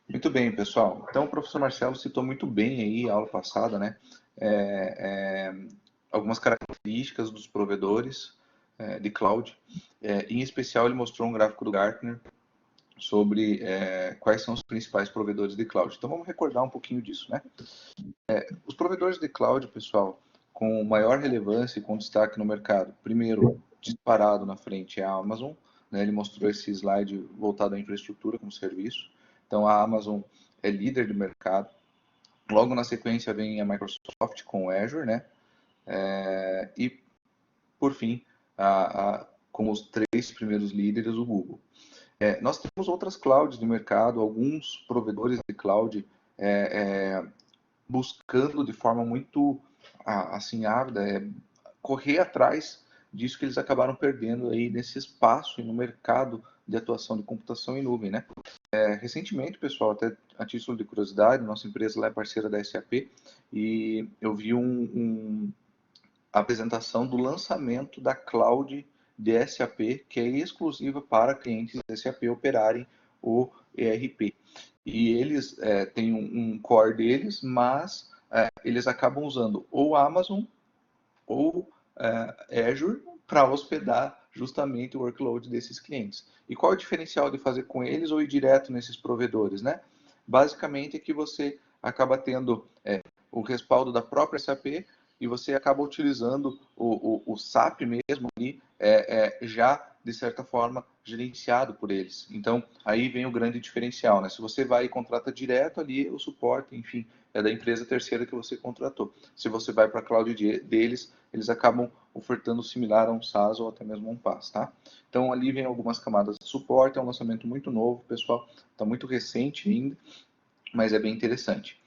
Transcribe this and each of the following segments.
Muito bem, pessoal. Então, o professor Marcelo citou muito bem aí a aula passada, né? É, é, algumas características dos provedores de cloud. Em especial, ele mostrou um gráfico do Gartner sobre quais são os principais provedores de cloud. Então, vamos recordar um pouquinho disso, né? Os provedores de cloud, pessoal, com maior relevância e com destaque no mercado. Primeiro, disparado na frente é a Amazon, né? Ele mostrou esse slide voltado à infraestrutura como serviço. Então, a Amazon é líder do mercado. Logo na sequência vem a Microsoft com o Azure, né? E, por fim, como os três primeiros líderes, o Google. Nós temos outras clouds no mercado, alguns provedores de cloud buscando de forma muito assim ávida correr atrás disso que eles acabaram perdendo aí nesse espaço e no mercado de atuação de computação em nuvem, né? Recentemente, pessoal, até a título de curiosidade, nossa empresa lá é parceira da SAP e eu vi a apresentação do lançamento da cloud de SAP, que é exclusiva para clientes de SAP operarem o ERP. E eles têm um core deles, mas eles acabam usando ou Amazon ou Azure para hospedar justamente o workload desses clientes. E qual é o diferencial de fazer com eles ou ir direto nesses provedores, né? Basicamente é que você acaba tendo o respaldo da própria SAP e você acaba utilizando o SAP mesmo ali, já de certa forma gerenciado por eles. Então aí vem o grande diferencial, né? Se você vai e contrata direto ali o suporte, enfim, é da empresa terceira que você contratou. Se você vai para a cloud deles, eles acabam ofertando similar a um SaaS ou até mesmo um PaaS, tá? Então ali vem algumas camadas de suporte, é um lançamento muito novo, pessoal, está muito recente ainda, mas é bem interessante.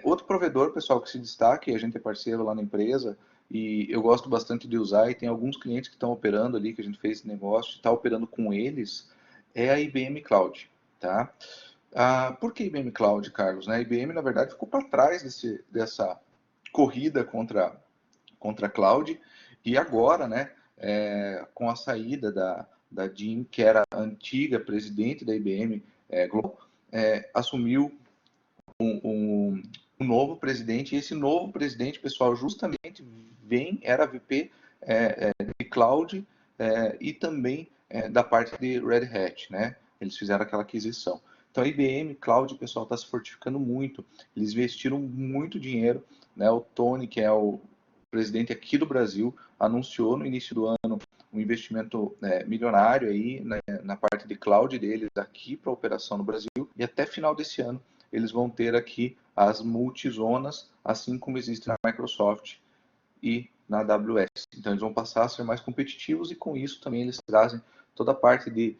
Outro provedor, pessoal, que se destaca, e a gente é parceiro lá na empresa, e eu gosto bastante de usar, e tem alguns clientes que estão operando ali, que a gente fez esse negócio, está operando com eles, é a IBM Cloud, tá? Por que IBM Cloud, Carlos? A IBM, na verdade, ficou para trás dessa corrida contra a cloud, e agora, né, com a saída da Jean, que era a antiga presidente da IBM Global, assumiu um novo presidente, e esse novo presidente, pessoal, justamente era VP de cloud e também da parte de Red Hat, né? Eles fizeram aquela aquisição. Então a IBM Cloud, pessoal, está se fortificando muito. Eles investiram muito dinheiro, né? O Tony, que é o presidente aqui do Brasil, anunciou no início do ano um investimento milionário aí na parte de cloud deles aqui para a operação no Brasil, e até final desse ano eles vão ter aqui as multizonas, assim como existe na Microsoft e na AWS. Então eles vão passar a ser mais competitivos, e com isso também eles trazem toda a parte de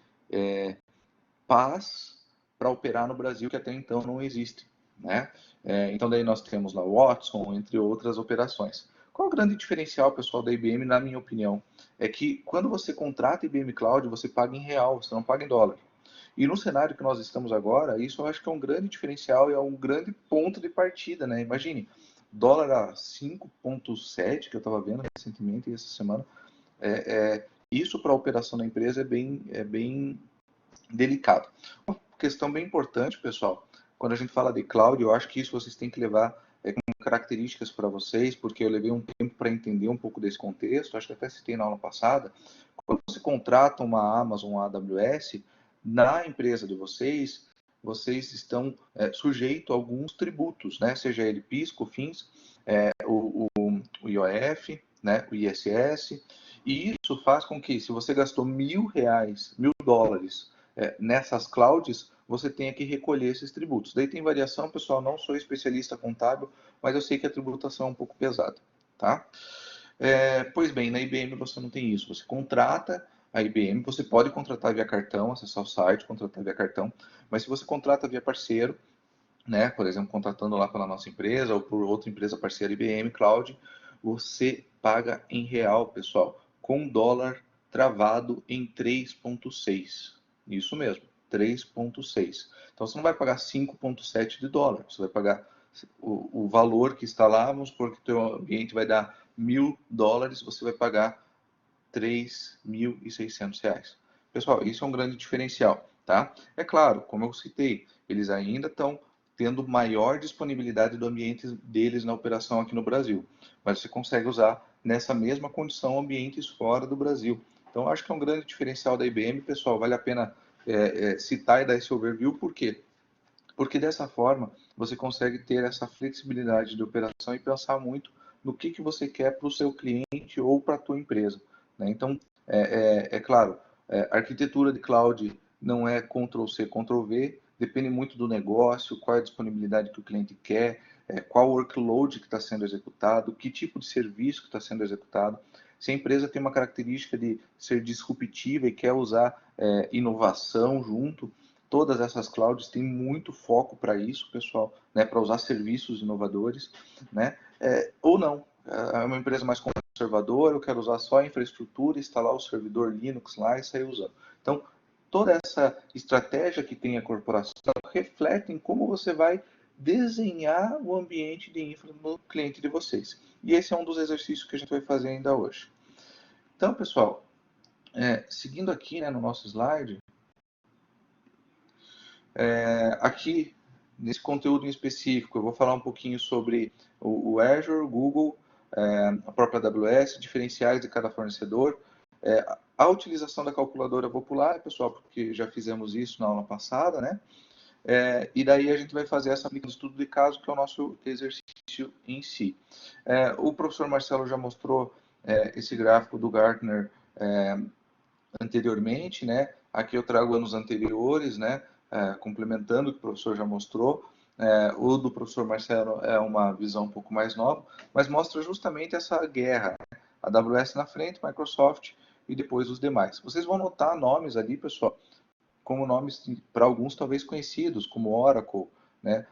PaaS para operar no Brasil, que até então não existe, né? Então daí nós temos lá o Watson, entre outras operações. Qual o grande diferencial, pessoal, da IBM, na minha opinião? É que quando você contrata IBM Cloud, você paga em real, você não paga em dólar. E no cenário que nós estamos agora, isso eu acho que é um grande diferencial e é um grande ponto de partida, né? Imagine, dólar a 5,7, que eu estava vendo recentemente, essa semana, isso para a operação da empresa é bem delicado. Uma questão bem importante, pessoal, quando a gente fala de cloud, eu acho que isso vocês têm que levar como características para vocês, porque eu levei um tempo para entender um pouco desse contexto, acho que até citei na aula passada. Quando você contrata uma Amazon, uma AWS, na empresa de vocês, vocês estão sujeitos a alguns tributos, né? Seja ele PIS, COFINS, o IOF, né? O ISS, e isso faz com que, se você gastou R$ 1.000, US$ 1.000, nessas clouds, você tenha que recolher esses tributos. Daí tem variação, pessoal, não sou especialista contábil, mas eu sei que a tributação é um pouco pesada, tá? Pois bem, na IBM você não tem isso, você contrata a IBM, você pode contratar via cartão, acessar o site, contratar via cartão, mas se você contrata via parceiro, né, por exemplo, contratando lá pela nossa empresa ou por outra empresa parceira IBM Cloud, você paga em real, pessoal, com dólar travado em 3,6. Isso mesmo, 3,6. Então você não vai pagar 5,7 de dólar, você vai pagar o valor que está lá, vamos supor que o teu ambiente vai dar $1.000, você vai pagar R$ 3.600. Pessoal, isso é um grande diferencial, tá? É claro, como eu citei, eles ainda estão tendo maior disponibilidade do ambiente deles na operação aqui no Brasil, mas você consegue usar nessa mesma condição ambientes fora do Brasil. Então, acho que é um grande diferencial da IBM, pessoal, vale a pena citar e dar esse overview, por quê? Porque dessa forma você consegue ter essa flexibilidade de operação e pensar muito no que você quer para o seu cliente ou para a tua empresa, né? Então, é claro, a arquitetura de cloud não é Ctrl+C, Ctrl+V, depende muito do negócio, qual é a disponibilidade que o cliente quer, qual o workload que está sendo executado, que tipo de serviço que está sendo executado. Se a empresa tem uma característica de ser disruptiva e quer usar inovação junto, todas essas clouds têm muito foco para isso, pessoal, né, para usar serviços inovadores, né, ou não. É uma empresa mais conservadora, eu quero usar só a infraestrutura, instalar o servidor Linux lá e sair usando. Então, toda essa estratégia que tem a corporação reflete em como você vai desenhar o ambiente de infra no cliente de vocês. E esse é um dos exercícios que a gente vai fazer ainda hoje. Então, pessoal, seguindo aqui, né, no nosso slide, aqui, nesse conteúdo em específico, eu vou falar um pouquinho sobre o Azure, o Google, a própria AWS, diferenciais de cada fornecedor, a utilização da calculadora popular, pessoal, porque já fizemos isso na aula passada, né? E daí a gente vai fazer essa aplicação de estudo de caso, que é o nosso exercício em si. O professor Marcelo já mostrou esse gráfico do Gartner anteriormente, né? Aqui eu trago anos anteriores, né? Complementando o que o professor já mostrou. O do professor Marcelo é uma visão um pouco mais nova, mas mostra justamente essa guerra, né? A AWS na frente, Microsoft e depois os demais. Vocês vão notar nomes ali, pessoal, como nomes para alguns talvez conhecidos, como Oracle, né,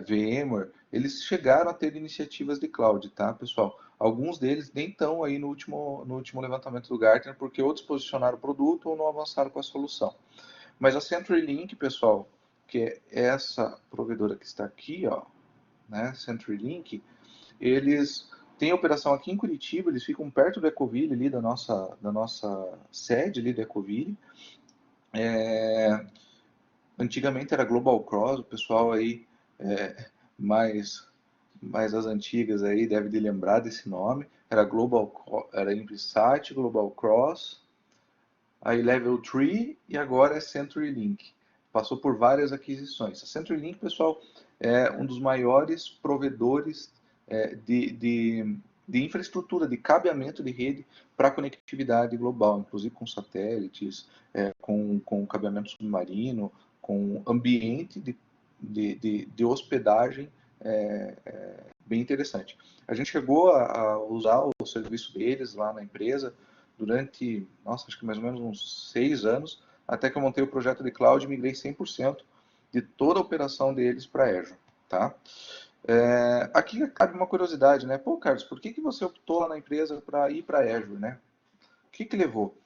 VMware, eles chegaram a ter iniciativas de cloud, tá, pessoal? Alguns deles nem estão aí no último levantamento do Gartner, porque ou desposicionaram o produto ou não avançaram com a solução. Mas a CenturyLink, pessoal, que é essa provedora que está aqui, ó, né, CenturyLink, eles têm operação aqui em Curitiba, eles ficam perto do Ecoville, ali da nossa sede ali do Ecoville. Antigamente era Global Cross, o pessoal aí mais as antigas aí deve de lembrar desse nome. Era Invisat, Global Cross, aí Level 3 e agora é CenturyLink. Passou por várias aquisições. A CenturyLink, pessoal, é um dos maiores provedores de infraestrutura, de cabeamento de rede para conectividade global, inclusive com satélites, com cabeamento submarino, com ambiente de hospedagem bem interessante. A gente chegou a usar o serviço deles lá na empresa durante, nossa, acho que mais ou menos uns 6 anos, até que eu montei o projeto de cloud e migrei 100% de toda a operação deles para Azure, tá? Aqui cabe uma curiosidade, né? Pô, Carlos, por que você optou lá na empresa para ir para Azure, né? O que levou?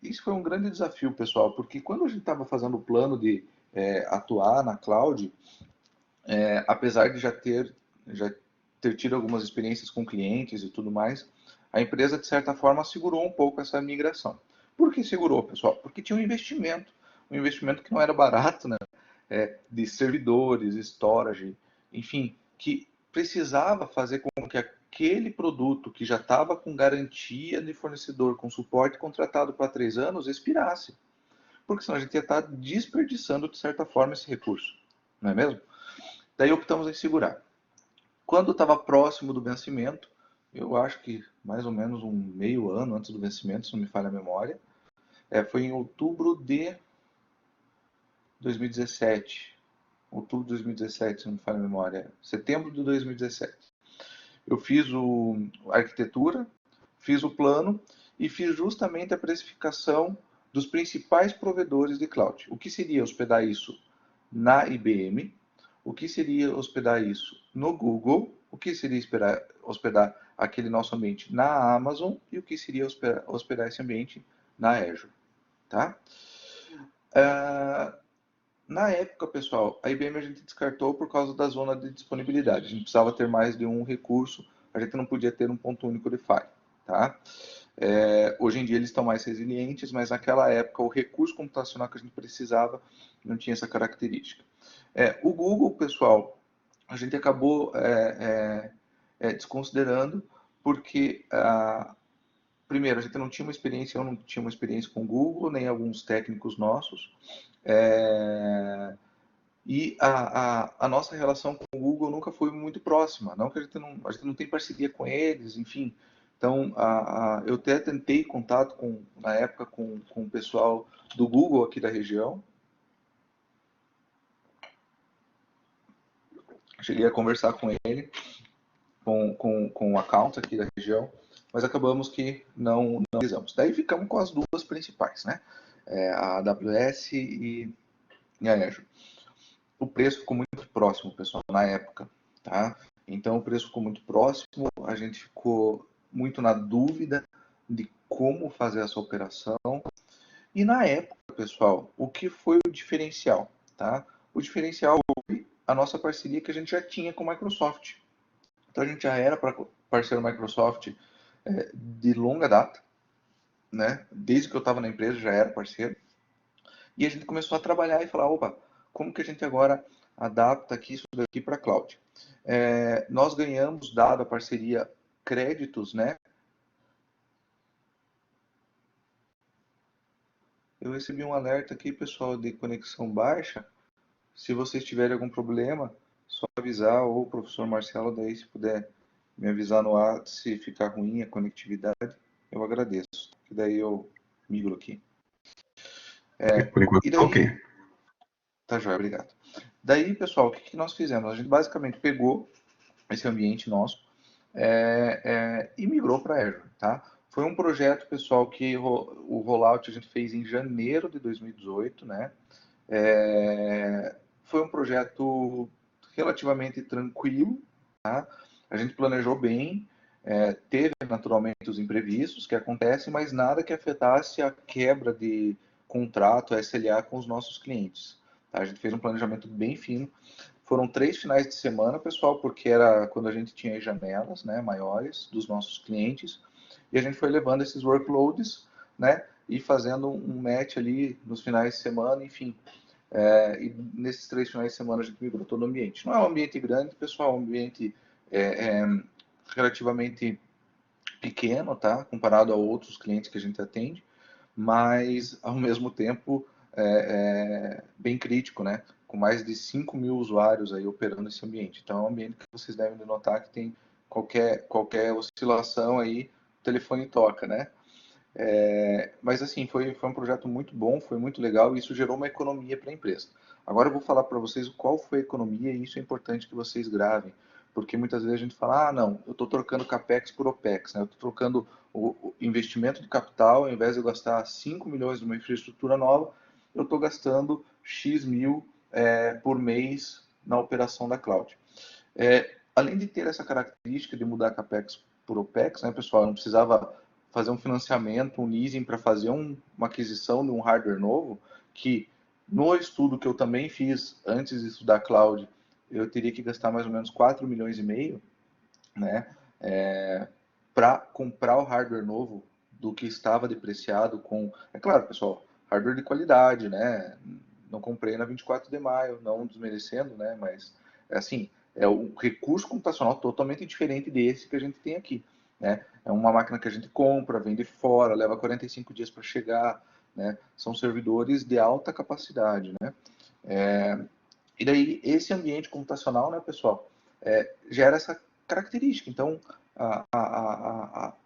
Isso foi um grande desafio, pessoal, porque quando a gente estava fazendo o plano de atuar na cloud, apesar de já ter tido algumas experiências com clientes e tudo mais, a empresa, de certa forma, segurou um pouco essa migração. Por que segurou, pessoal? Porque tinha um investimento que não era barato, né? De servidores, storage, enfim, que precisava fazer com que aquele produto que já estava com garantia de fornecedor, com suporte contratado para 3 anos, expirasse. Porque senão a gente ia estar desperdiçando, de certa forma, esse recurso. Não é mesmo? Daí optamos em segurar. Quando estava próximo do vencimento, eu acho que mais ou menos um meio ano antes do vencimento, se não me falha a memória, foi em outubro de 2017. Outubro de 2017, se não me falha a memória. Setembro de 2017. Eu fiz a arquitetura, fiz o plano e fiz justamente a precificação dos principais provedores de cloud. O que seria hospedar isso na IBM, o que seria hospedar isso no Google, o que seria hospedar aquele nosso ambiente na Amazon e o que seria hospedar esse ambiente na Azure, tá? Na época, pessoal, a IBM a gente descartou por causa da zona de disponibilidade. A gente precisava ter mais de um recurso, a gente não podia ter um ponto único de falha, tá? Hoje em dia eles estão mais resilientes, mas naquela época o recurso computacional que a gente precisava não tinha essa característica. O Google, pessoal, a gente acabou desconsiderando porque, primeiro, a gente não tinha uma experiência, eu não tinha uma experiência com o Google, nem alguns técnicos nossos, e a nossa relação com o Google nunca foi muito próxima, não que a gente não tem parceria com eles, enfim. Então, eu até tentei contato na época com o pessoal do Google aqui da região, cheguei a conversar com ele, com o account aqui da região, mas acabamos que não fizemos. Daí ficamos com as duas principais, né? A AWS e a Azure. O preço ficou muito próximo, pessoal, na época, tá? Então o preço ficou muito próximo, a gente ficou muito na dúvida de como fazer essa operação. E na época, pessoal, o que foi o diferencial, tá? O diferencial foi a nossa parceria que a gente já tinha com a Microsoft. Então a gente já era parceiro Microsoft de longa data, né? Desde que eu estava na empresa já era parceiro. E a gente começou a trabalhar e falar, opa, como que a gente agora adapta aqui isso daqui para a cloud? Nós ganhamos, dado a parceria, créditos, né? Eu recebi um alerta aqui, pessoal, de conexão baixa. Se vocês tiverem algum problema, só avisar, ou o professor Marcelo, daí se puder me avisar no ar, se ficar ruim a conectividade, eu agradeço. Que daí eu migro aqui. Por enquanto, E tá ok. daí, tá joia, obrigado. Daí, pessoal, o que nós fizemos? A gente basicamente pegou esse ambiente nosso e migrou para Azure, tá? Foi um projeto, pessoal, que o rollout a gente fez em janeiro de 2018, né? Foi um projeto relativamente tranquilo, tá? A gente planejou bem, teve naturalmente os imprevistos que acontecem, mas nada que afetasse a quebra de contrato, a SLA com os nossos clientes. Tá? A gente fez um planejamento bem fino. Foram 3 finais de semana, pessoal, porque era quando a gente tinha janelas, né, maiores dos nossos clientes, e a gente foi levando esses workloads, né, e fazendo um match ali nos finais de semana, enfim. E nesses 3 finais de semana a gente migrou todo o ambiente. Não é um ambiente grande, pessoal, é um ambiente relativamente pequeno, tá? Comparado a outros clientes que a gente atende, mas ao mesmo tempo bem crítico, né? Com mais de 5 mil usuários aí operando esse ambiente. Então é um ambiente que vocês devem notar que tem qualquer oscilação aí, o telefone toca, né? Mas assim, foi um projeto muito bom, foi muito legal e isso gerou uma economia para a empresa. Agora eu vou falar para vocês qual foi a economia e isso é importante que vocês gravem, porque muitas vezes a gente fala, não, eu estou trocando CAPEX por OPEX, né? Eu estou trocando o investimento de capital, ao invés de eu gastar 5 milhões numa infraestrutura nova, eu estou gastando X mil por mês na operação da cloud. Além de ter essa característica de mudar CAPEX por OPEX, né, pessoal, eu não precisava fazer um financiamento, um leasing para fazer uma aquisição de um hardware novo, que no estudo que eu também fiz antes de estudar cloud, eu teria que gastar mais ou menos 4 milhões e meio, né, para comprar o hardware novo do que estava depreciado com, é claro, pessoal, hardware de qualidade, né? Não comprei na 24 de maio, não desmerecendo, né? Mas assim, é um recurso computacional totalmente diferente desse que a gente tem aqui, né? É uma máquina que a gente compra, vende fora, leva 45 dias para chegar, né? São servidores de alta capacidade, né? E daí esse ambiente computacional, né, pessoal, gera essa característica. Então,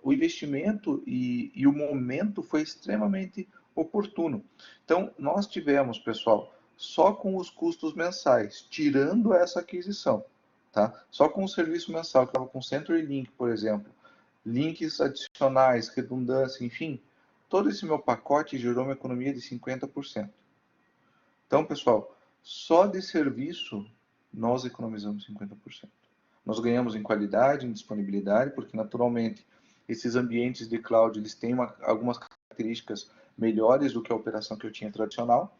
o investimento e o momento foi extremamente oportuno. Então, nós tivemos, pessoal, só com os custos mensais, tirando essa aquisição, tá? Só com o serviço mensal, que estava com CenturyLink, por exemplo, links adicionais, redundância, enfim, todo esse meu pacote gerou uma economia de 50%. Então, pessoal, só de serviço nós economizamos 50%. Nós ganhamos em qualidade, em disponibilidade, porque naturalmente esses ambientes de cloud eles têm algumas características melhores do que a operação que eu tinha tradicional,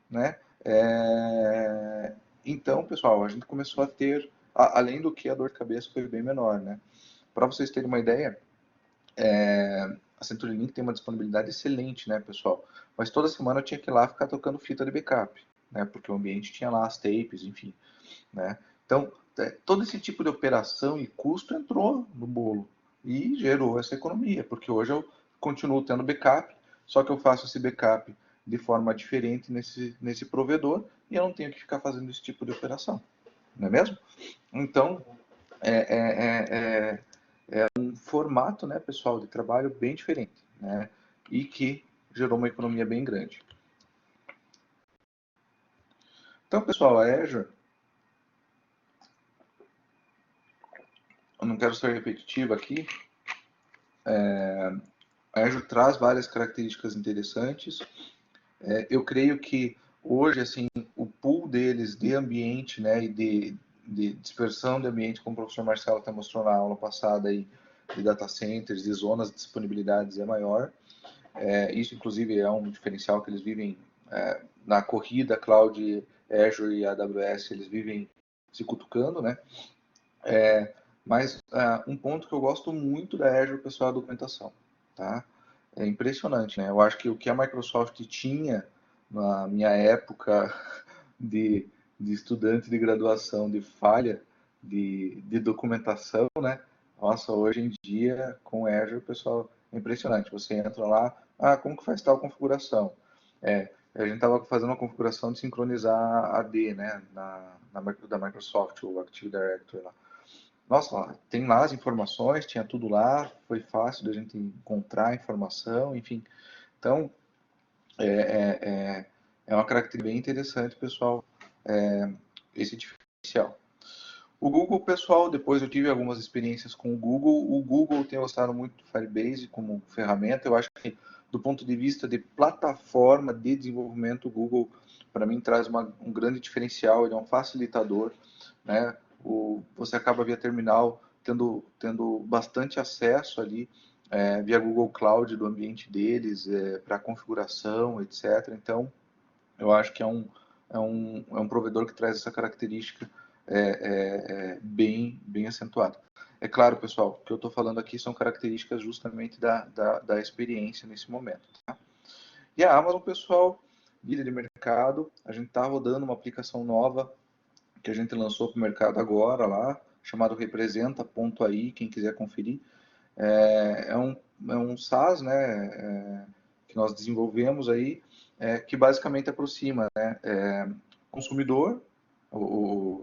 né? Então, pessoal, a gente começou a ter, além do que a dor de cabeça foi bem menor, né? Para vocês terem uma ideia, A CenturyLink tem uma disponibilidade excelente, né, pessoal? Mas toda semana eu tinha que ir lá ficar tocando fita de backup, né? Porque o ambiente tinha lá as tapes, enfim, né? Então, todo esse tipo de operação e custo entrou no bolo e gerou essa economia, porque hoje eu continuo tendo backup, só que eu faço esse backup de forma diferente nesse provedor e eu não tenho que ficar fazendo esse tipo de operação, não é mesmo? Então, é um formato, né, pessoal, de trabalho bem diferente, né, e que gerou uma economia bem grande. Então, pessoal, a Azure, eu não quero ser repetitivo aqui, a Azure traz várias características interessantes. Eu creio que hoje, assim, o pool deles de ambiente, né, e de dispersão de ambiente, como o professor Marcelo até mostrou na aula passada, aí, de data centers, de zonas de disponibilidades é maior. Isso, inclusive, é um diferencial que eles vivem na corrida cloud, Azure e AWS, eles vivem se cutucando, né? Mas um ponto que eu gosto muito da Azure, pessoal, é a documentação, tá? É impressionante, né? Eu acho que o que a Microsoft tinha na minha época de, de estudante de graduação, de falha de documentação, né? Nossa, hoje em dia, com Azure, pessoal, é impressionante. Você entra lá, como que faz tal configuração? A gente estava fazendo uma configuração de sincronizar AD, né? Da Microsoft, o Active Directory lá. Nossa, tem lá as informações, tinha tudo lá, foi fácil da gente encontrar a informação, enfim. Então, é uma característica bem interessante, pessoal, esse diferencial. O Google, pessoal, depois eu tive algumas experiências com o Google. O Google tem gostado muito do Firebase como ferramenta. Eu acho que, do ponto de vista de plataforma de desenvolvimento, o Google, para mim, traz um grande diferencial. Ele é um facilitador, né? Você acaba via terminal tendo bastante acesso ali via Google Cloud do ambiente deles, para configuração, etc. Então, eu acho que é um provedor que traz essa característica bem acentuada. É claro, pessoal, o que eu estou falando aqui são características justamente da experiência nesse momento. Tá? E a Amazon, pessoal, líder de mercado, a gente está rodando uma aplicação nova que a gente lançou para o mercado agora lá, chamado Representa.ai, quem quiser conferir. É um SaaS, né, que nós desenvolvemos aí, que basicamente aproxima, né, consumidor,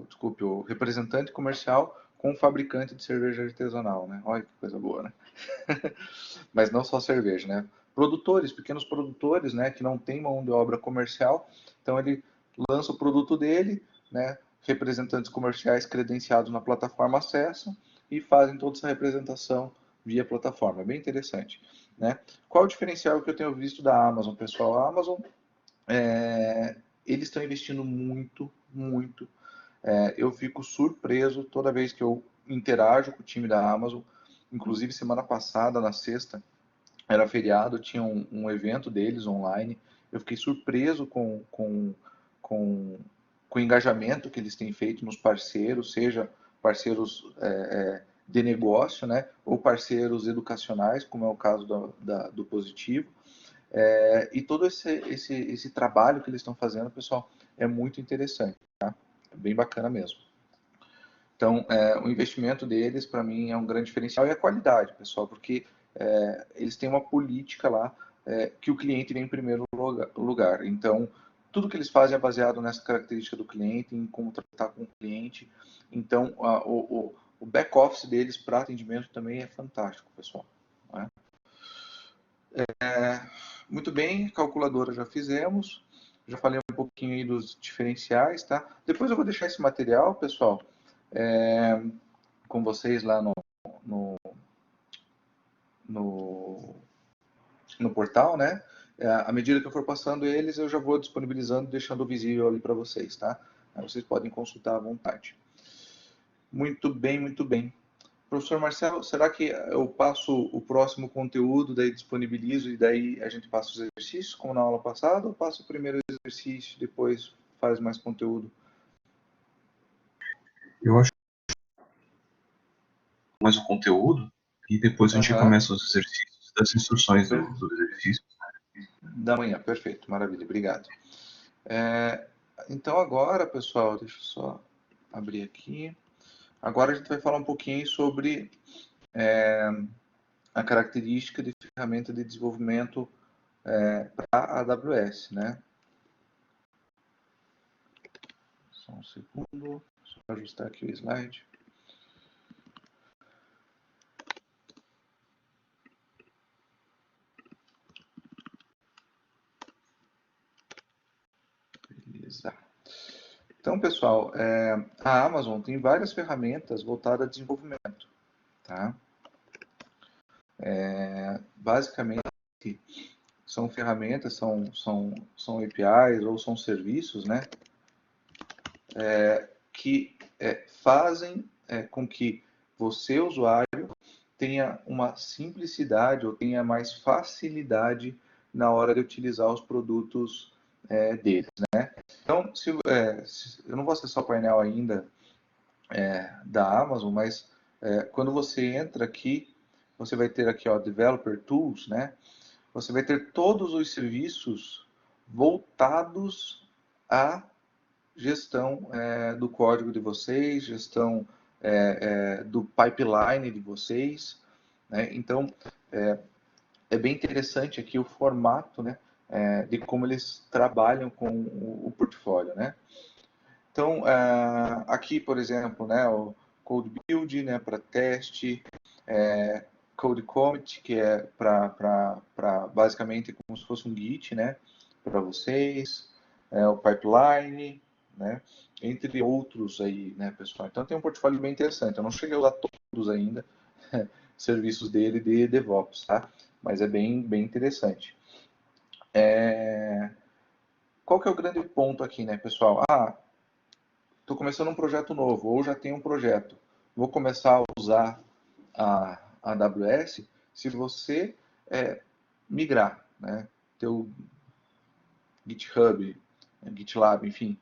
desculpe, o representante comercial com o fabricante de cerveja artesanal, né? Olha que coisa boa, né? Mas não só cerveja, né? Produtores, pequenos produtores, né, que não tem mão de obra comercial, então ele lança o produto dele, né? Representantes comerciais credenciados na plataforma acessam e fazem toda essa representação via plataforma. É bem interessante, né? Qual o diferencial que eu tenho visto da Amazon, pessoal? A Amazon, eles estão investindo muito. Eu fico surpreso toda vez que eu interajo com o time da Amazon. Inclusive, semana passada, na sexta, era feriado, tinha um evento deles online. Eu fiquei surpreso com o engajamento que eles têm feito nos parceiros, seja parceiros de negócio, né, ou parceiros educacionais, como é o caso do Positivo. E todo esse trabalho que eles estão fazendo, pessoal, é muito interessante, tá? É bem bacana mesmo. Então, o investimento deles, para mim, é um grande diferencial e a qualidade, pessoal, porque eles têm uma política lá que o cliente vem em primeiro lugar. Então, tudo que eles fazem é baseado nessa característica do cliente, em como tratar com o cliente. Então, o back-office deles para atendimento também é fantástico, pessoal. Né? Muito bem, calculadora já fizemos. Já falei um pouquinho aí dos diferenciais, tá? Depois eu vou deixar esse material, pessoal, com vocês lá no portal, né? À medida que eu for passando eles, eu já vou disponibilizando, deixando visível ali para vocês, tá? Aí vocês podem consultar à vontade. Muito bem, muito bem. Professor Marcelo, será que eu passo o próximo conteúdo, daí disponibilizo e daí a gente passa os exercícios, como na aula passada, ou passo o primeiro exercício e depois faz mais conteúdo? Eu acho mais o conteúdo e depois a gente começa os exercícios. das instruções do exercício. Da manhã, perfeito, maravilha, obrigado. Então agora, pessoal, deixa eu só abrir aqui. Agora a gente vai falar um pouquinho sobre a característica de ferramenta de desenvolvimento para a AWS, né? Só um segundo, só para ajustar aqui o slide. Beleza. Então, pessoal, a Amazon tem várias ferramentas voltadas a desenvolvimento, tá? Basicamente, são ferramentas, são APIs ou são serviços, né? Que fazem com que você, usuário, tenha uma simplicidade ou tenha mais facilidade na hora de utilizar os produtos deles, né? Então, eu não vou acessar o painel ainda da Amazon, mas quando você entra aqui, você vai ter aqui, ó, Developer Tools, né? Você vai ter todos os serviços voltados à gestão do código de vocês, gestão do pipeline de vocês, né? Então, é bem interessante aqui o formato, né, de como eles trabalham com o portfólio, né? Então, aqui, por exemplo, né, o Code Build, né, para teste, Code Commit, que é para basicamente como se fosse um Git, né, para vocês, o Pipeline, né, entre outros aí, né, pessoal. Então tem um portfólio bem interessante. Eu não cheguei a usar todos ainda, serviços dele de DevOps, tá? Mas é bem interessante. Qual que é o grande ponto aqui, né, pessoal? Estou começando um projeto novo, ou já tenho um projeto, vou começar a usar a AWS. Se você migrar, né, teu GitHub, GitLab, enfim,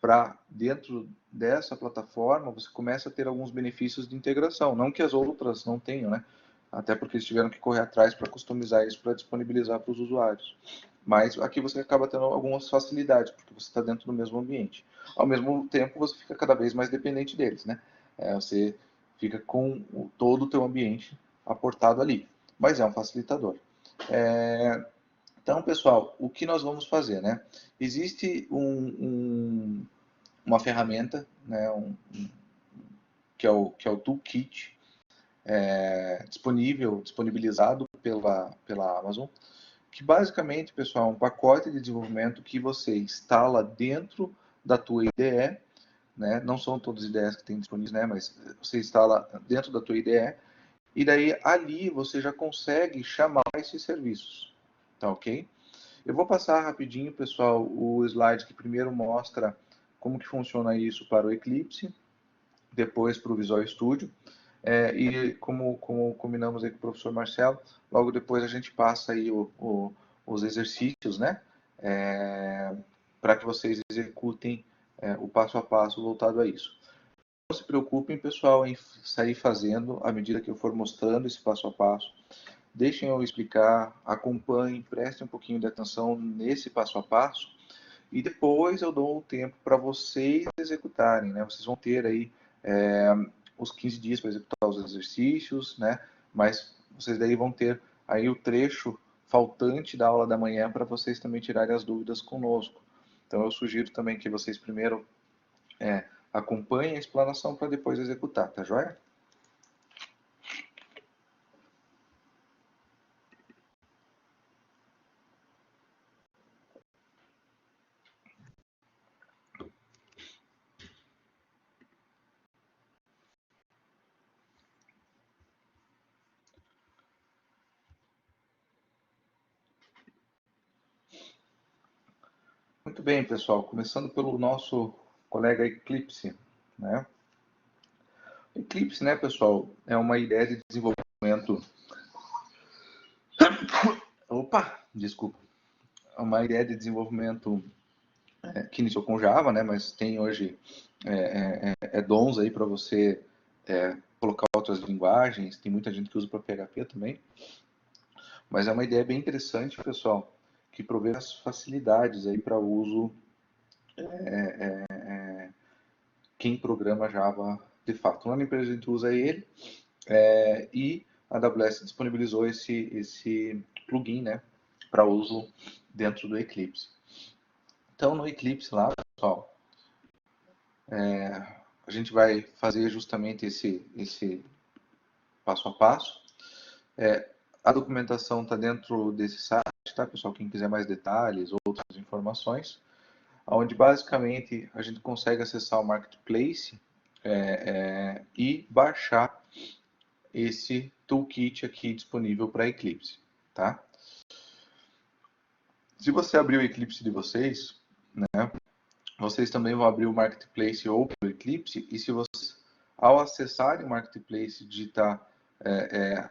para dentro dessa plataforma, você começa a ter alguns benefícios de integração, não que as outras não tenham, né? Até porque eles tiveram que correr atrás para customizar isso, para disponibilizar para os usuários. Mas aqui você acaba tendo algumas facilidades, porque você está dentro do mesmo ambiente. Ao mesmo tempo, você fica cada vez mais dependente deles, né? Você fica com todo o teu ambiente aportado ali. Mas é um facilitador. Então, pessoal, o que nós vamos fazer, né? Existe uma ferramenta, né, que é o Toolkit, disponibilizado pela Amazon, que basicamente, pessoal, é um pacote de desenvolvimento que você instala dentro da tua IDE, né? Não são todas as ideias que tem disponíveis, né? Mas você instala dentro da tua IDE, e daí ali você já consegue chamar esses serviços, tá ok? Eu vou passar rapidinho, pessoal, o slide que primeiro mostra como que funciona isso para o Eclipse, depois para o Visual Studio, e como combinamos aí com o professor Marcelo, logo depois a gente passa aí os exercícios, né, para que vocês executem o passo a passo voltado a isso. Não se preocupem, pessoal, em sair fazendo à medida que eu for mostrando esse passo a passo. Deixem eu explicar, acompanhem, prestem um pouquinho de atenção nesse passo a passo, e depois eu dou um tempo para vocês executarem, né? Vocês vão ter aí os 15 dias para executar os exercícios, né? Mas vocês daí vão ter aí o trecho faltante da aula da manhã para vocês também tirarem as dúvidas conosco. Então eu sugiro também que vocês primeiro acompanhem a explanação para depois executar, tá joia? Muito bem, pessoal. Começando pelo nosso colega Eclipse, né? Eclipse, né, pessoal, é uma ideia de desenvolvimento. Opa, desculpa. É uma ideia de desenvolvimento que iniciou com Java, né? Mas tem hoje dons aí para você colocar outras linguagens. Tem muita gente que usa para PHP também. Mas é uma ideia bem interessante, pessoal, que provê as facilidades aí para uso quem programa Java de fato. Lá na empresa a gente usa ele e a AWS disponibilizou esse plugin, né, para uso dentro do Eclipse. Então, no Eclipse lá, pessoal, a gente vai fazer justamente esse passo a passo. A documentação está dentro desse site, tá, pessoal? Quem quiser mais detalhes, outras informações, onde basicamente a gente consegue acessar o Marketplace e baixar esse toolkit aqui disponível para Eclipse, tá? Se você abrir o Eclipse de vocês, né, vocês também vão abrir o Marketplace ou o Eclipse, e se vocês, ao acessarem o Marketplace, digitar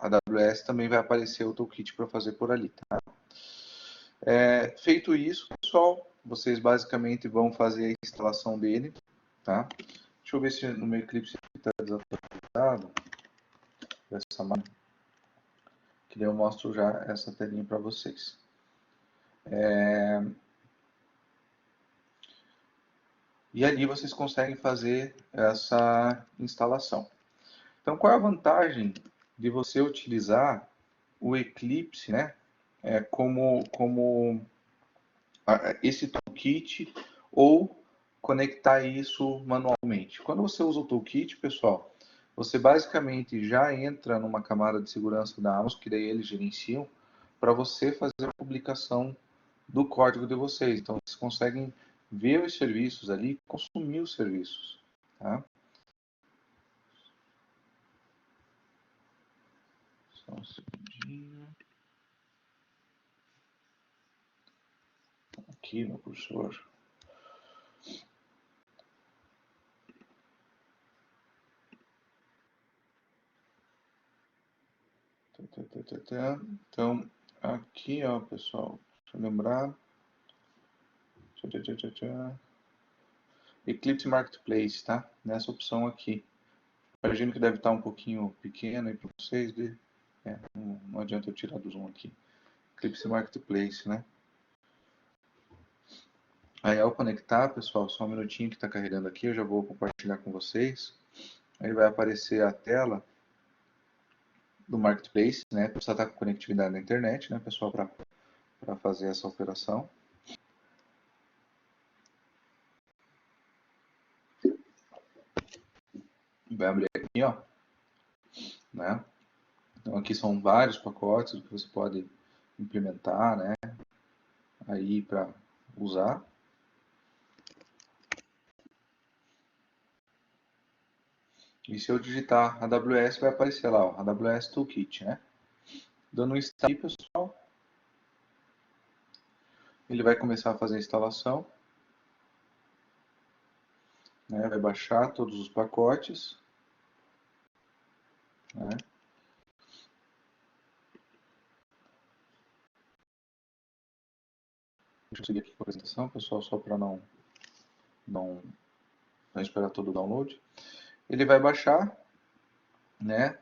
a AWS, também vai aparecer o toolkit para fazer por ali, tá? Feito isso, pessoal, vocês basicamente vão fazer a instalação dele, tá? Deixa eu ver se no meu Eclipse está desatualizado, dessa maneira, que daí eu mostro já essa telinha para vocês. E ali vocês conseguem fazer essa instalação. Então, qual é a vantagem de você utilizar o Eclipse, né, como esse toolkit ou conectar isso manualmente? Quando você usa o toolkit, pessoal, você basicamente já entra numa camada de segurança da Amazon, que daí eles gerenciam, para você fazer a publicação do código de vocês. Então, vocês conseguem ver os serviços ali, consumir os serviços, tá? Só um segundinho. Aqui, meu cursor. Então, aqui, ó, pessoal, deixa eu lembrar. Eclipse Marketplace, tá? Nessa opção aqui. Imagino que deve estar um pouquinho pequeno aí para vocês. Não adianta eu tirar do zoom aqui. Eclipse Marketplace, né? Aí ao conectar, pessoal, só um minutinho que está carregando aqui, eu já vou compartilhar com vocês. Aí vai aparecer a tela do Marketplace, né? Precisa estar com conectividade na internet, né, pessoal, para fazer essa operação. Vai abrir aqui, ó, né? Então aqui são vários pacotes que você pode implementar, né? Aí para usar. E se eu digitar AWS, vai aparecer lá, ó, AWS Toolkit, né? Dando um start, pessoal, ele vai começar a fazer a instalação, né? Vai baixar todos os pacotes, né? Deixa eu seguir aqui com a apresentação, pessoal, só para não esperar todo o download. Ele vai baixar, né?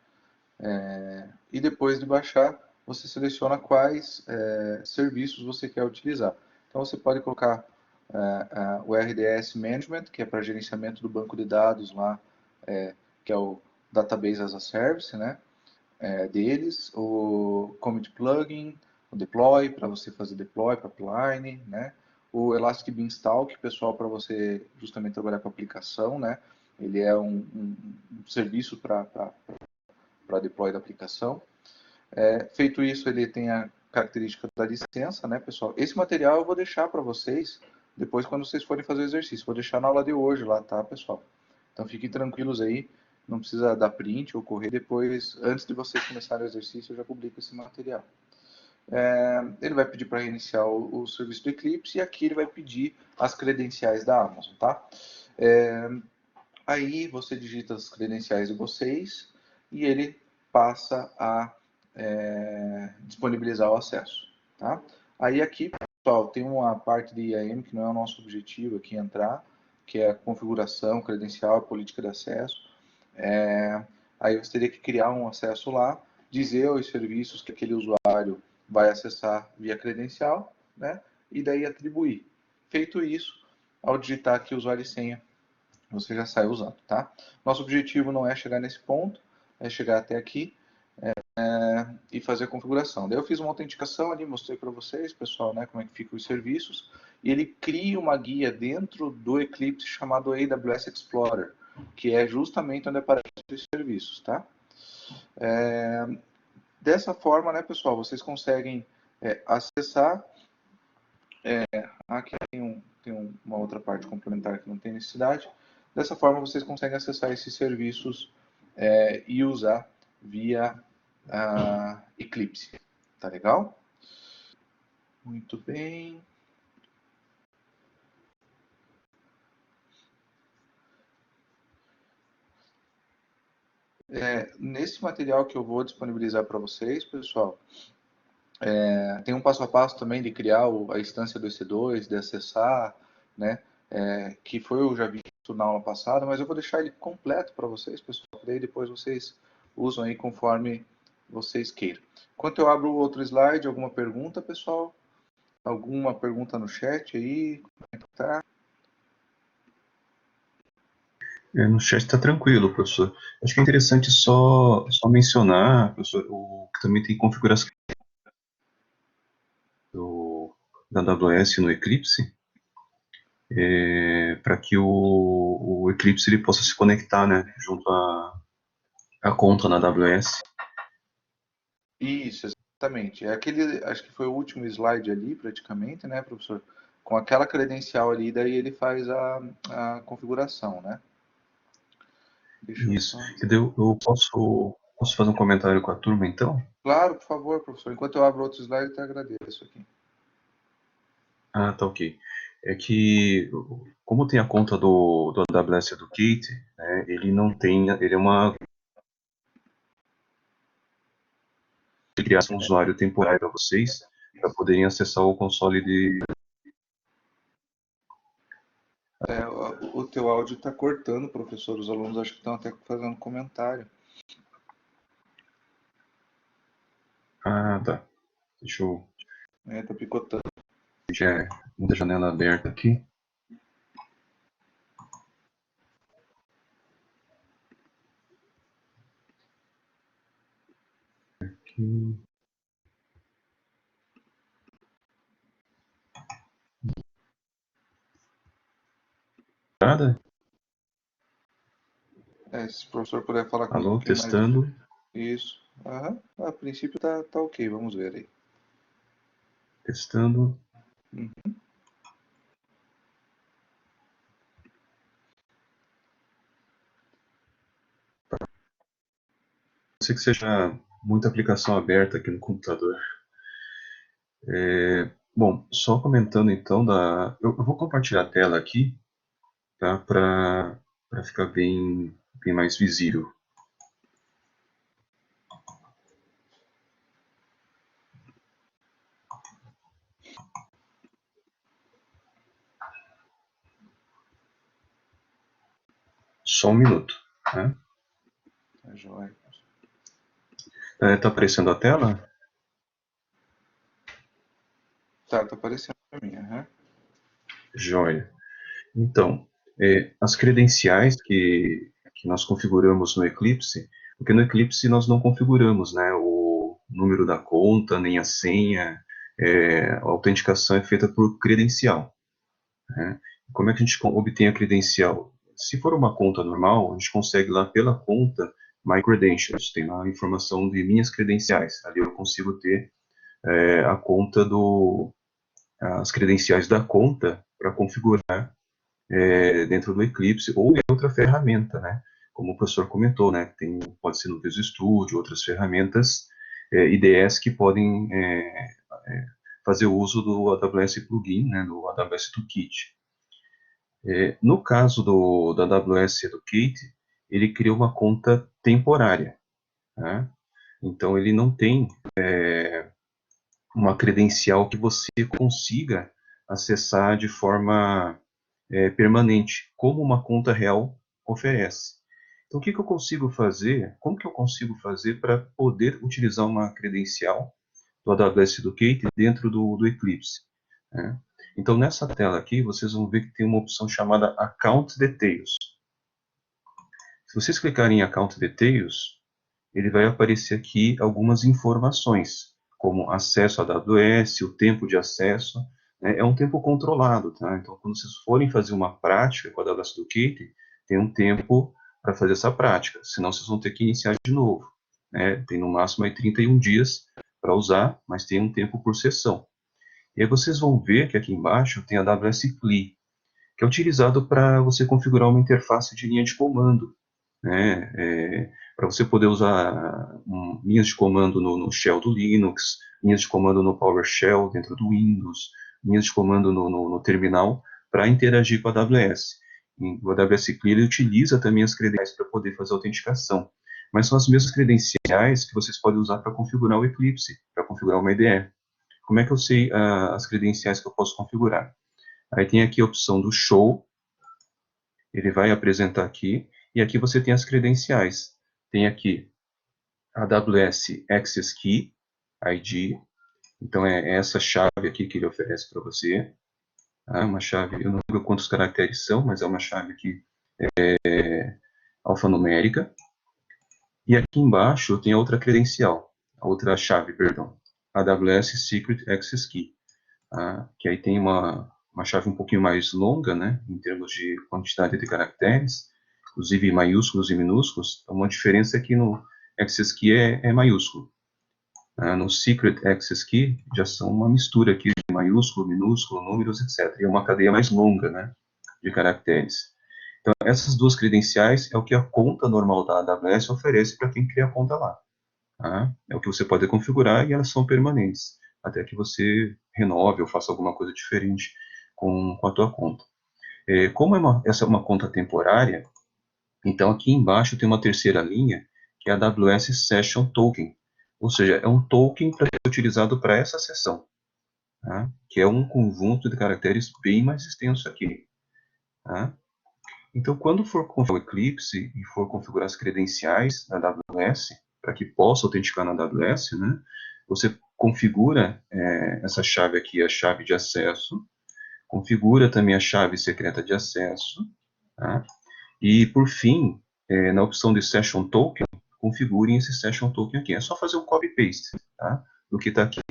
E depois de baixar, você seleciona quais serviços você quer utilizar. Então você pode colocar o RDS Management, que é para gerenciamento do banco de dados lá, que é o Database as a Service, né? Deles, o Commit Plugin, o Deploy, para você fazer deploy, pipeline, né? O Elastic Beanstalk, pessoal, para você justamente trabalhar com a aplicação, né? Ele é um serviço para deploy da aplicação. Feito isso, ele tem a característica da licença, né, pessoal? Esse material eu vou deixar para vocês depois quando vocês forem fazer o exercício. Vou deixar na aula de hoje lá, tá, pessoal? Então fiquem tranquilos aí, não precisa dar print ou correr depois. Antes de vocês começarem o exercício, eu já publico esse material. Ele vai pedir para reiniciar o serviço do Eclipse e aqui ele vai pedir as credenciais da Amazon, tá? Aí você digita as credenciais de vocês e ele passa a disponibilizar o acesso, tá? Aí aqui, pessoal, tem uma parte de IAM que não é o nosso objetivo aqui entrar, que é a configuração, credencial, política de acesso. Aí você teria que criar um acesso lá, dizer aos serviços que aquele usuário vai acessar via credencial, né? E daí atribuir. Feito isso, ao digitar aqui usuário e senha, você já sai usando, tá? Nosso objetivo não é chegar nesse ponto, é chegar até aqui e fazer a configuração. Daí eu fiz uma autenticação ali, mostrei para vocês, pessoal, né, como é que ficam os serviços, e ele cria uma guia dentro do Eclipse chamado AWS Explorer, que é justamente onde aparecem os serviços, tá? Dessa forma, né, pessoal, vocês conseguem acessar. Aqui tem uma outra parte complementar que não tem necessidade. Dessa forma, vocês conseguem acessar esses serviços e usar via Eclipse. Tá legal? Muito bem. Nesse material que eu vou disponibilizar para vocês, pessoal, tem um passo a passo também de criar a instância do EC2, de acessar, né? Que foi eu já visto na aula passada, mas eu vou deixar ele completo para vocês, pessoal, que daí depois vocês usam aí conforme vocês queiram. Enquanto eu abro o outro slide, alguma pergunta, pessoal? Alguma pergunta no chat aí? Como é que tá? No chat está tranquilo, professor. Acho que é interessante só mencionar, professor, o que também tem configuração da AWS no Eclipse, para que o Eclipse ele possa se conectar, né, junto à conta na AWS. Isso, exatamente. É aquele, acho que foi o último slide ali, praticamente, né, professor? Com aquela credencial ali, daí ele faz a configuração, né? Deixa eu Isso. só. E daí eu posso fazer um comentário com a turma, então? Claro, por favor, professor. Enquanto eu abro outro slide, eu te agradeço aqui. Ah, tá ok. É que, como tem a conta do AWS Educate, né, ele não tem, ele é uma criação um usuário temporário para vocês, para poderem acessar o console de... O teu áudio está cortando, professor. Os alunos acho que estão até fazendo comentário. Ah, tá. Deixa eu... Tá picotando. Já é muita janela aberta aqui. Aqui. Nada? Se o professor puder falar com um Alô, pouquinho mais. testando. Isso. Aham. A princípio tá ok, vamos ver aí. Testando. Uhum. Não sei que seja muita aplicação aberta aqui no computador. Bom, só comentando então eu vou compartilhar a tela aqui, tá? Para ficar bem mais visível. Só um minuto, né? Tá joia. Tá aparecendo a tela? Tá aparecendo pra mim. Aham. Joia. Então, as credenciais que nós configuramos no Eclipse, porque no Eclipse nós não configuramos, né, o número da conta, nem a senha, a autenticação é feita por credencial, né? Como é que a gente obtém a credencial? Se for uma conta normal, a gente consegue lá pela conta My Credentials, tem lá a informação de minhas credenciais, ali eu consigo ter a conta as credenciais da conta para configurar dentro do Eclipse ou em outra ferramenta, né? Como o professor comentou, né? Pode ser no Visual Studio, outras ferramentas IDEs que podem fazer uso do AWS Plugin, né? Do AWS Toolkit. No caso da AWS Educate, ele criou uma conta temporária, né? Então ele não tem uma credencial que você consiga acessar de forma permanente, como uma conta real oferece. Então, o que, que eu consigo fazer? Como que eu consigo fazer para poder utilizar uma credencial do AWS Educate dentro do Eclipse. Né? Então, nessa tela aqui, vocês vão ver que tem uma opção chamada Account Details. Se vocês clicarem em Account Details, ele vai aparecer aqui algumas informações, como acesso à AWS, o tempo de acesso, né? É um tempo controlado, tá? Então, quando vocês forem fazer uma prática com a AWS Educate, tem um tempo para fazer essa prática, senão vocês vão ter que iniciar de novo, né? Tem no máximo aí 31 dias para usar, mas tem um tempo por sessão. E aí vocês vão ver que aqui embaixo tem a AWS CLI, que é utilizado para você configurar uma interface de linha de comando, né? Para você poder usar linhas de comando no Shell do Linux, linhas de comando no PowerShell dentro do Windows, linhas de comando no terminal para interagir com a AWS. E o AWS CLI ele utiliza também as credenciais para poder fazer a autenticação, mas são as mesmas credenciais que vocês podem usar para configurar o Eclipse, para configurar uma IDE. Como é que eu sei as credenciais que eu posso configurar? Aí tem aqui a opção do Show, ele vai apresentar aqui, e aqui você tem as credenciais. Tem aqui a AWS Access Key, ID, então é essa chave aqui que ele oferece para você. Uma chave, eu não lembro quantos caracteres são, mas é uma chave aqui alfanumérica. E aqui embaixo tem a outra credencial, a outra chave, perdão, AWS Secret Access Key, que aí tem uma chave um pouquinho mais longa, né, em termos de quantidade de caracteres, inclusive maiúsculos e minúsculos. Então, uma diferença é que no Access Key é maiúsculo. No Secret Access Key já são uma mistura aqui de maiúsculo, minúsculo, números, etc. E é uma cadeia mais longa, né, de caracteres. Então, essas duas credenciais é o que a conta normal da AWS oferece para quem cria a conta lá. É o que você pode configurar e elas são permanentes, até que você renove ou faça alguma coisa diferente com a tua conta. Como essa é uma conta temporária, então aqui embaixo tem uma terceira linha, que é a AWS Session Token, ou seja, é um token para ser utilizado para essa sessão, que é um conjunto de caracteres bem mais extenso aqui. Então, quando for configurar o Eclipse e for configurar as credenciais da AWS, para que possa autenticar na AWS, né, você configura essa chave aqui, a chave de acesso, configura também a chave secreta de acesso, tá? E, por fim, na opção de Session Token, configurem esse Session Token aqui. É só fazer um copy-paste, tá, do que está aqui,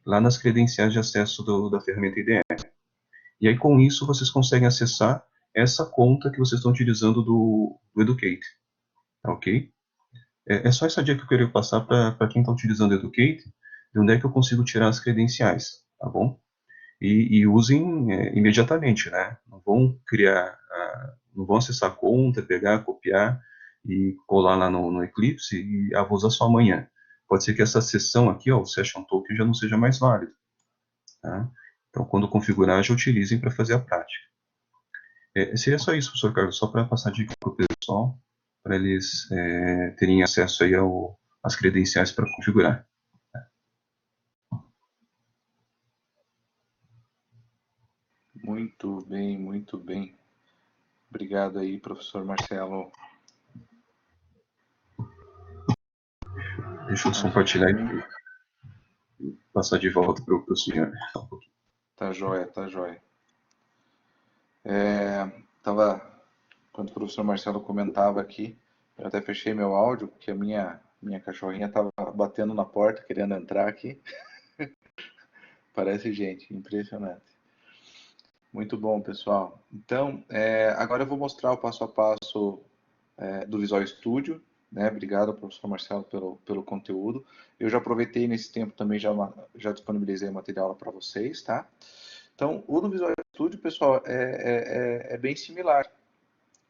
lá nas credenciais de acesso da ferramenta IDE. E aí, com isso, vocês conseguem acessar essa conta que vocês estão utilizando do Educate, tá ok? É só essa dica que eu queria passar para quem está utilizando o Educate, de onde é que eu consigo tirar as credenciais, tá bom? E usem imediatamente, né? Não vão criar, não vão acessar a conta, pegar, copiar e colar lá no Eclipse e vou usar só amanhã. Pode ser que essa sessão aqui, ó, o Session Token, já não seja mais válido, tá? Então, quando configurar, já utilizem para fazer a prática. Seria só isso, professor Carlos, só para passar dica para o pessoal, para eles terem acesso aí às credenciais para configurar. Muito bem, muito bem. Obrigado aí, professor Marcelo. Deixa eu compartilhar e passar de volta para o senhor. Tá joia, tá joia. Quando o professor Marcelo comentava aqui, eu até fechei meu áudio, porque a minha cachorrinha estava batendo na porta, querendo entrar aqui. Parece gente, impressionante. Muito bom, pessoal. Então, agora eu vou mostrar o passo a passo do Visual Studio, né? Obrigado, professor Marcelo, pelo conteúdo. Eu já aproveitei nesse tempo também, já disponibilizei o material para vocês, tá? Então, o do Visual Studio, pessoal, é bem similar,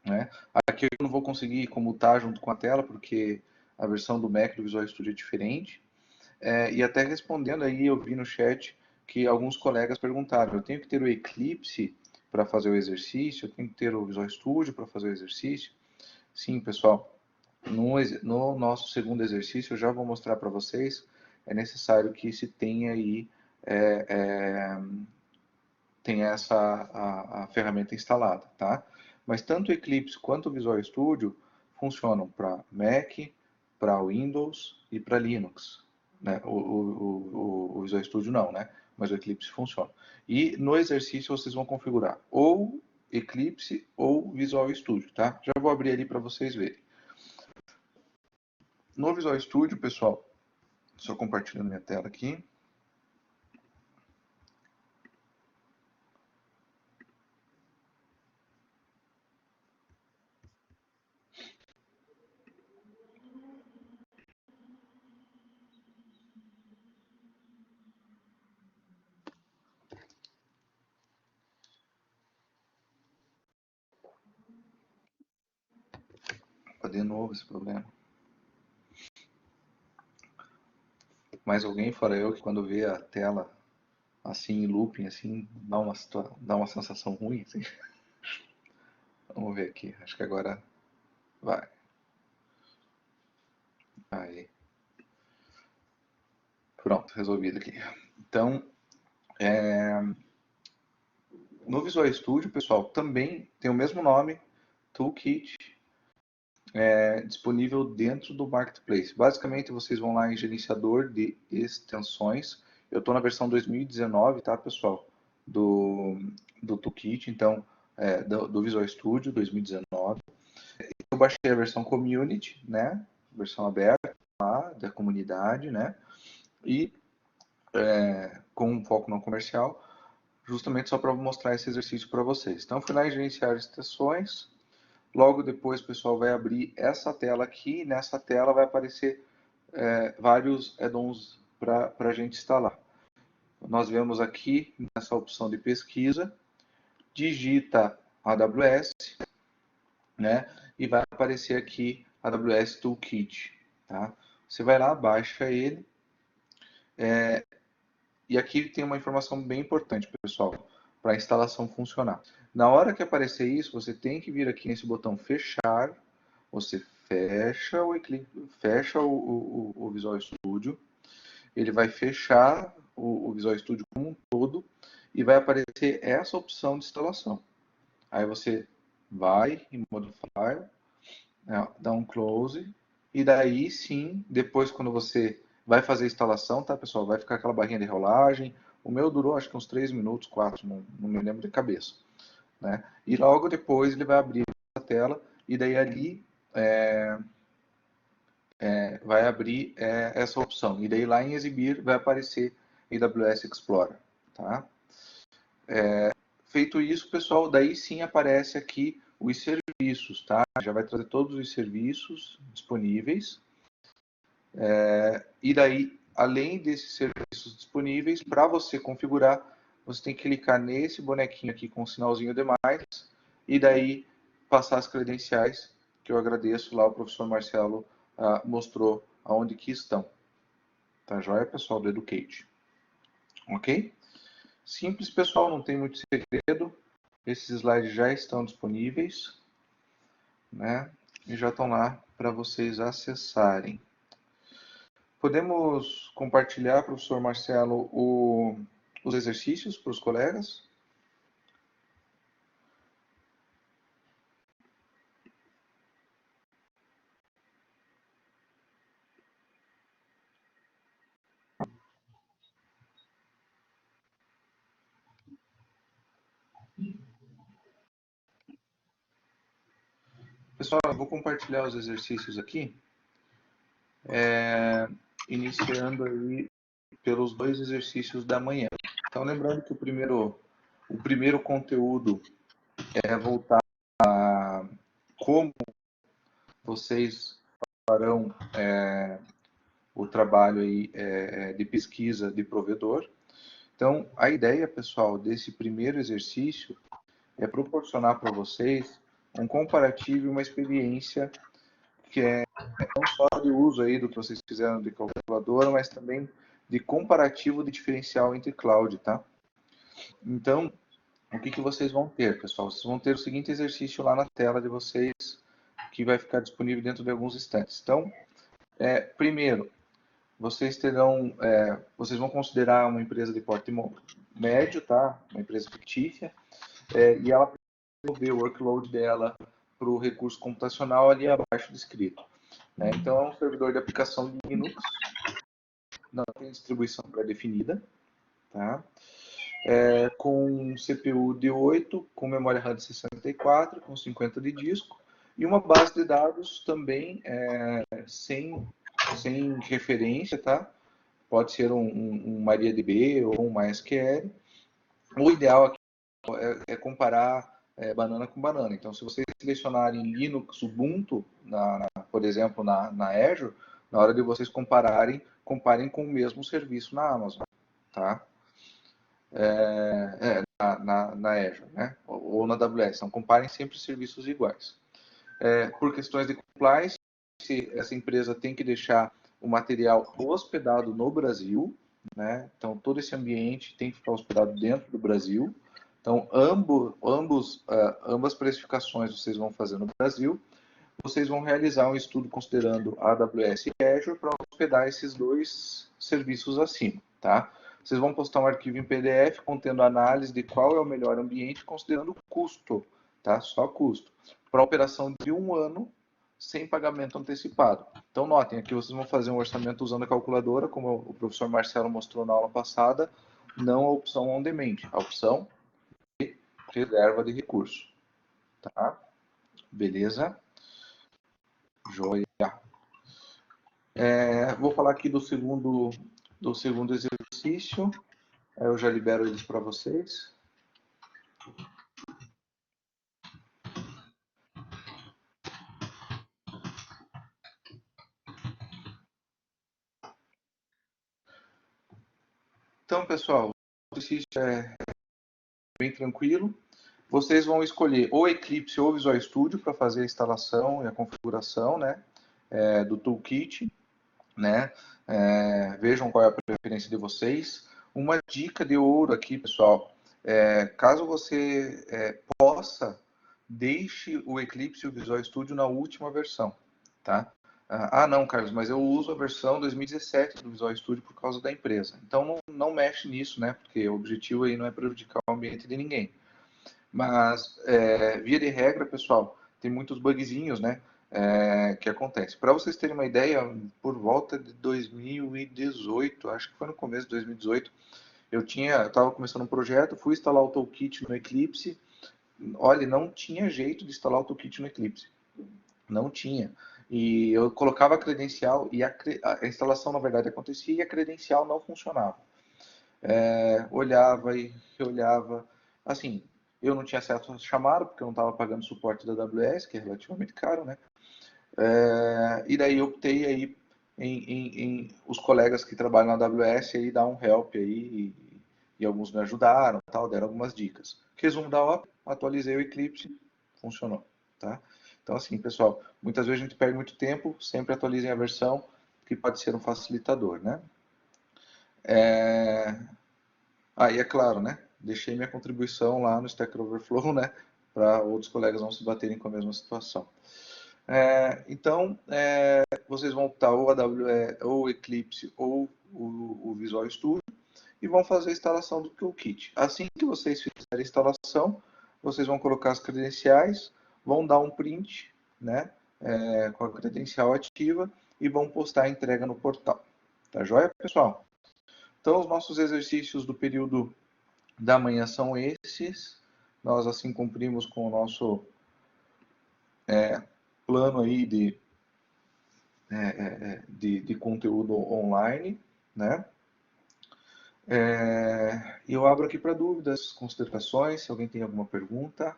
né? Aqui eu não vou conseguir comutar junto com a tela, porque a versão do Mac do Visual Studio é diferente. E até respondendo aí, eu vi no chat que alguns colegas perguntaram, eu tenho que ter o Eclipse para fazer o exercício? Eu tenho que ter o Visual Studio para fazer o exercício? Sim, pessoal. No nosso segundo exercício, eu já vou mostrar para vocês, é necessário que se tenha aí, tenha a ferramenta instalada, tá? Mas tanto o Eclipse quanto o Visual Studio funcionam para Mac, para Windows e para Linux. né? O Visual Studio não, né? Mas o Eclipse funciona. E no exercício vocês vão configurar ou Eclipse ou Visual Studio, tá? Já vou abrir ali para vocês verem. No Visual Studio, pessoal, só compartilhando minha tela aqui. De novo esse problema. Mais alguém fora eu que quando vê a tela assim em looping, assim, dá uma sensação ruim, assim. Vamos ver aqui, acho que agora vai. Aí. Pronto, resolvido aqui. Então, no Visual Studio, pessoal, também tem o mesmo nome, Toolkit, disponível dentro do Marketplace. Basicamente, vocês vão lá em gerenciador de extensões. Eu estou na versão 2019, tá, pessoal? Do Toolkit, então, do Visual Studio 2019. Eu baixei a versão Community, né? Versão aberta lá, da comunidade, né? E com um foco não comercial, justamente só para mostrar esse exercício para vocês. Então, fui lá em gerenciar extensões. Logo depois, pessoal, vai abrir essa tela aqui. Nessa tela vai aparecer vários add-ons para a gente instalar. Nós vemos aqui, nessa opção de pesquisa, digita AWS, né? E vai aparecer aqui AWS Toolkit, tá? Você vai lá, baixa ele. E aqui tem uma informação bem importante, pessoal, para a instalação funcionar. Na hora que aparecer isso, você tem que vir aqui nesse botão fechar. Você fecha o Visual Studio. Ele vai fechar o Visual Studio como um todo e vai aparecer essa opção de instalação. Aí você vai em Modify, dá um close, e daí sim, depois quando você vai fazer a instalação, tá, pessoal? Vai ficar aquela barrinha de rolagem. O meu durou acho que uns 3 minutos, 4, não me lembro de cabeça, né? E logo depois ele vai abrir a tela, e daí ali vai abrir essa opção. E daí lá em exibir vai aparecer AWS Explorer, tá? Feito isso, pessoal, daí sim aparece aqui os serviços, tá? Já vai trazer todos os serviços disponíveis. E daí, além desses serviços disponíveis, para você configurar, você tem que clicar nesse bonequinho aqui com o sinalzinho demais e daí passar as credenciais, que eu agradeço lá, o professor Marcelo mostrou aonde que estão. Tá joia, pessoal do Educate? Ok? Simples, pessoal, não tem muito segredo. Esses slides já estão disponíveis, né? E já estão lá para vocês acessarem. Podemos compartilhar, professor Marcelo, os exercícios para os colegas? Pessoal, eu vou compartilhar os exercícios aqui, iniciando aí pelos 2 exercícios da manhã. Então, lembrando que o primeiro conteúdo é voltar a como vocês farão o trabalho aí, de pesquisa de provedor. Então, a ideia, pessoal, desse primeiro exercício é proporcionar para vocês um comparativo e uma experiência que é não só de uso aí do que vocês fizeram de calculadora, mas também de comparativo de diferencial entre cloud, tá? Então, o que vocês vão ter, pessoal? Vocês vão ter o seguinte exercício lá na tela de vocês, que vai ficar disponível dentro de alguns instantes. Então, primeiro, vocês vocês vão considerar uma empresa de porte médio, tá? Uma empresa fictícia, e ela desenvolver o workload dela para o recurso computacional ali abaixo descrito, né? Então, é um servidor de aplicação Linux, não tem distribuição pré-definida, tá? Com CPU de 8, com memória RAM de 64, com 50 de disco, e uma base de dados também sem referência, tá? Pode ser um MariaDB ou um MySQL. O ideal aqui é comparar banana com banana. Então, se vocês selecionarem Linux, Ubuntu, por exemplo, na Azure, na hora de vocês comparem com o mesmo serviço na Amazon, tá? Na Azure, né? Ou na AWS. Então, comparem sempre serviços iguais. Por questões de compliance, essa empresa tem que deixar o material hospedado no Brasil, né? Então, todo esse ambiente tem que ficar hospedado dentro do Brasil. Então, ambas precificações vocês vão fazer no Brasil. Vocês vão realizar um estudo considerando a AWS e Azure para hospedar esses dois serviços acima, tá? Vocês vão postar um arquivo em PDF contendo análise de qual é o melhor ambiente, considerando o custo, tá? Só custo. Para operação de 1 ano, sem pagamento antecipado. Então, notem, aqui vocês vão fazer um orçamento usando a calculadora, como o professor Marcelo mostrou na aula passada, não a opção on demand, a opção de reserva de recurso. Tá? Beleza? Joia. Vou falar aqui do segundo exercício. Eu já libero eles para vocês. Então, pessoal, o exercício é bem tranquilo. Vocês vão escolher ou Eclipse ou Visual Studio para fazer a instalação e a configuração, né, do toolkit, né? Vejam qual é a preferência de vocês. Uma dica de ouro aqui, pessoal, caso você possa, deixe o Eclipse e o Visual Studio na última versão, tá? Não, Carlos, mas eu uso a versão 2017 do Visual Studio por causa da empresa. Então não mexe nisso, né? Porque o objetivo aí não é prejudicar o ambiente de ninguém. Mas, via de regra, pessoal, tem muitos bugzinhos, né? Que acontece. Para vocês terem uma ideia, por volta de 2018, acho que foi no começo de 2018, eu estava começando um projeto, fui instalar o Toolkit no Eclipse. Olha, não tinha jeito de instalar o Toolkit no Eclipse. Não tinha. E eu colocava a credencial e a instalação, na verdade, acontecia e a credencial não funcionava. Olhava e reolhava. Assim, eu não tinha acesso a chamada, porque eu não estava pagando suporte da AWS, que é relativamente caro, né? E daí eu optei aí em os colegas que trabalham na AWS aí dar um help aí e alguns me ajudaram, tal, deram algumas dicas. Resumo da obra, atualizei o Eclipse, funcionou, tá? Então assim, pessoal, muitas vezes a gente perde muito tempo, sempre atualizem a versão, que pode ser um facilitador, né? E é claro, né? Deixei minha contribuição lá no Stack Overflow, né? Para outros colegas não se baterem com a mesma situação. Então, vocês vão optar ou AWS, ou Eclipse, ou o Visual Studio, e vão fazer a instalação do toolkit. Assim que vocês fizerem a instalação, vocês vão colocar as credenciais, vão dar um print, né? Com a credencial ativa, e vão postar a entrega no portal. Tá joia, pessoal? Então, os nossos exercícios do período da manhã são esses. Nós assim cumprimos com o nosso plano aí de conteúdo online, né? E eu abro aqui para dúvidas, considerações, se alguém tem alguma pergunta.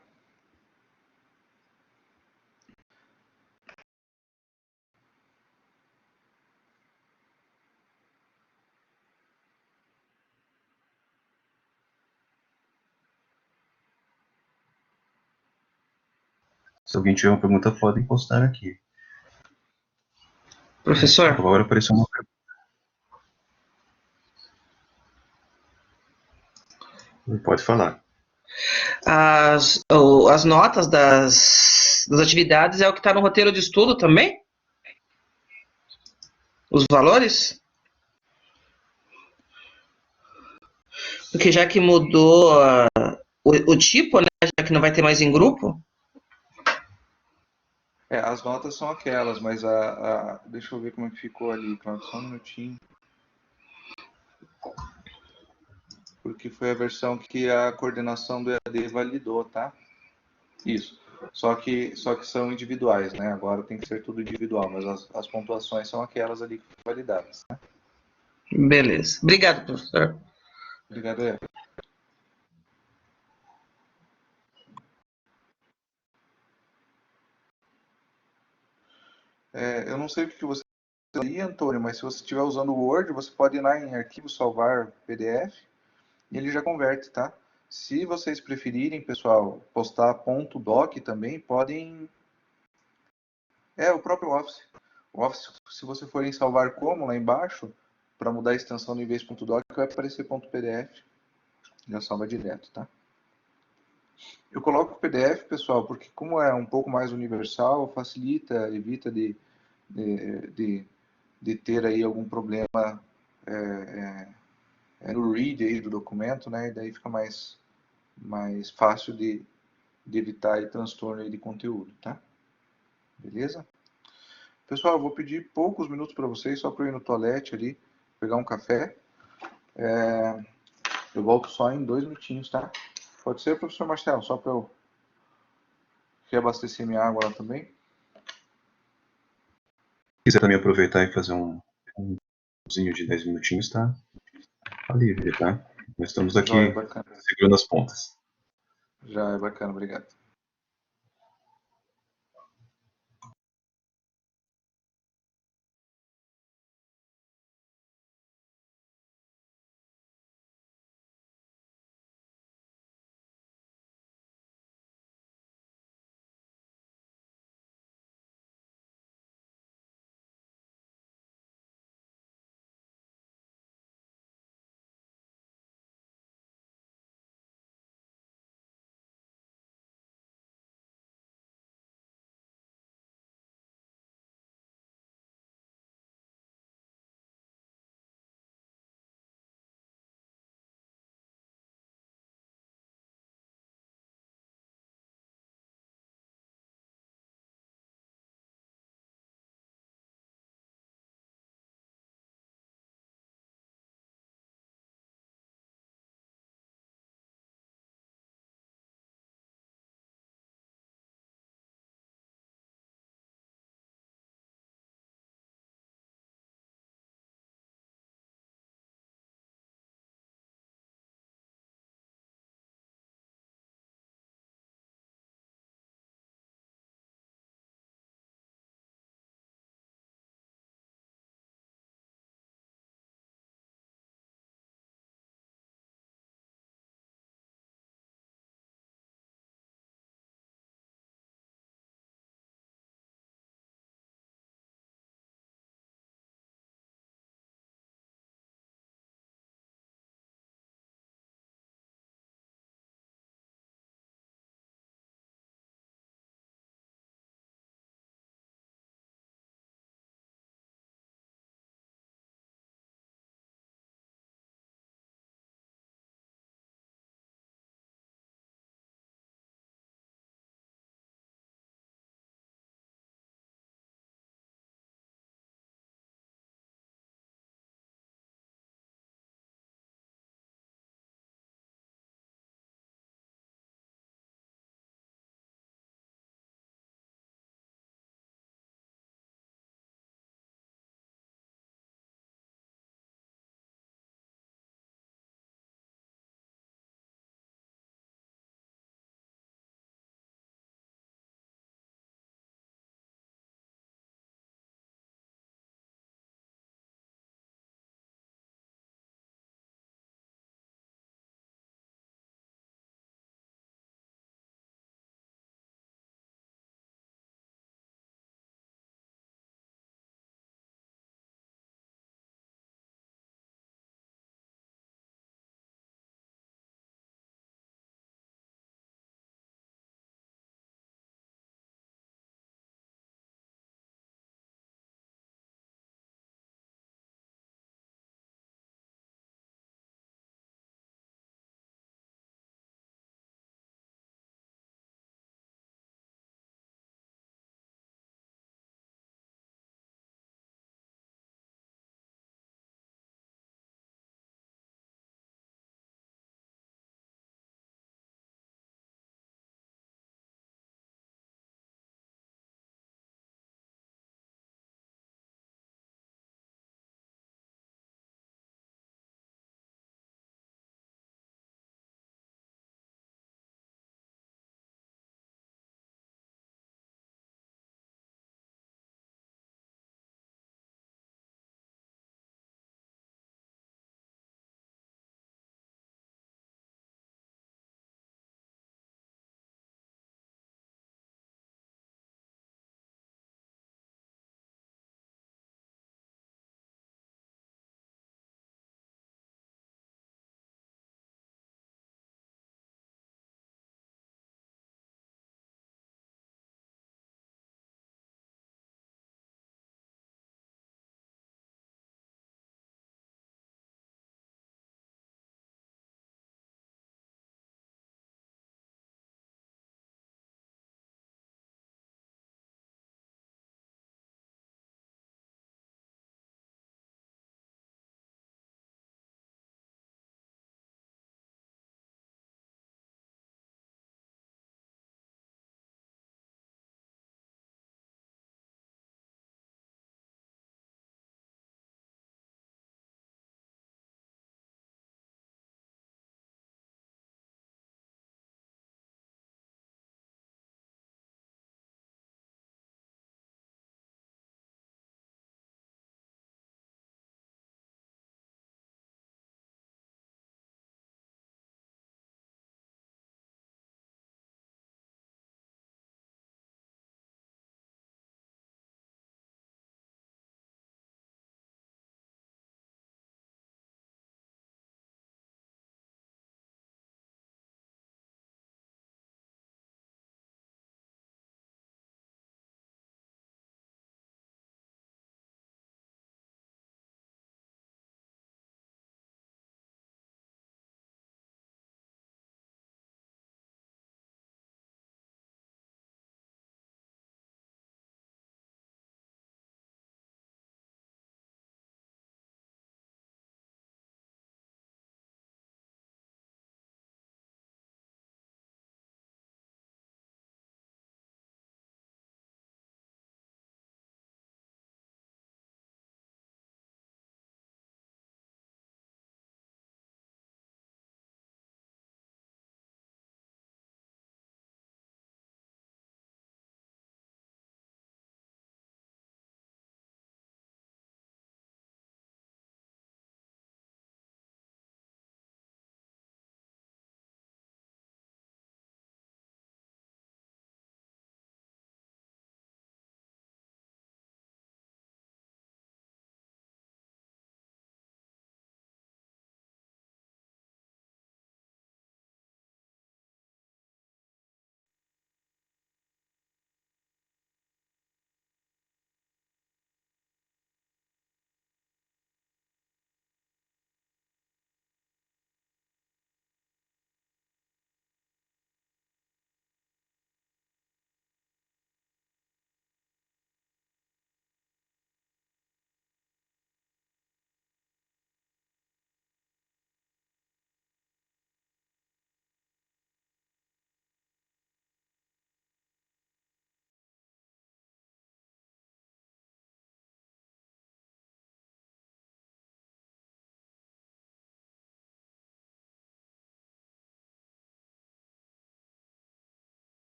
Se alguém tiver uma pergunta, podem postar aqui. Professor, Agora apareceu uma pergunta. Pode falar. as notas das atividades é o que está no roteiro de estudo também? Os valores? Porque já que mudou o tipo, né? Já que não vai ter mais em grupo. As notas são aquelas, mas deixa eu ver como é que ficou ali, Claudio, só um minutinho. porque foi a versão que a coordenação do EAD validou, tá? Isso. Só que são individuais, né? Agora tem que ser tudo individual, mas as pontuações são aquelas ali que foram validadas, né? Beleza. Obrigado, professor. Obrigado, Eva. Eu não sei o que você aí, Antônio, mas se você estiver usando o Word, você pode ir lá em arquivo, salvar PDF, e ele já converte, tá? Se vocês preferirem, pessoal, postar .doc também, podem... o próprio Office. O Office, se você for em salvar como, lá embaixo, para mudar a extensão do invés .doc, vai aparecer .pdf. Já salva direto, tá? Eu coloco o PDF, pessoal, porque como é um pouco mais universal, facilita, evita de, de, de ter aí algum problema no read aí do documento, né? E daí fica mais fácil de evitar aí transtorno aí de conteúdo, tá? Beleza? Pessoal, eu vou pedir poucos minutos para vocês, só para eu ir no toalete ali, pegar um café. Eu volto só em 2 minutinhos, tá? Pode ser, professor Marcelo, só para eu reabastecer minha água lá também. Se quiser também aproveitar e fazer um cozinho de 10 minutinhos, tá livre, tá? Nós estamos Joia, aqui bacana. segurando as pontas. Já é bacana, obrigado.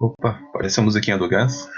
Opa, parece a musiquinha do Gans.